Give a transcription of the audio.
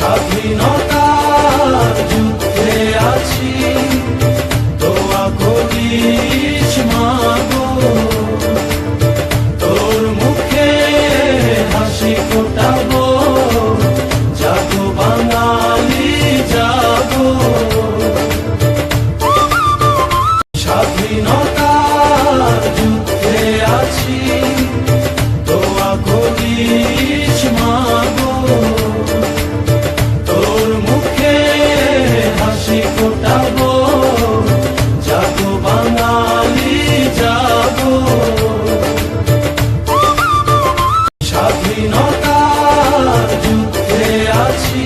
স্বাধীনতার যুদ্ধে আছি, দোয়া করিস মাগো, তোর মুখে হাসি ফোটাবো, জাগো বাঙালি জাগো। স্বাধীনতার যুদ্ধে আছি, দোয়া করিস মাগো, তোর মুখে হাসি ফোটাবো, জাগো বাঙালি জাগো। স্বাধীনতার যুদ্ধে আছি।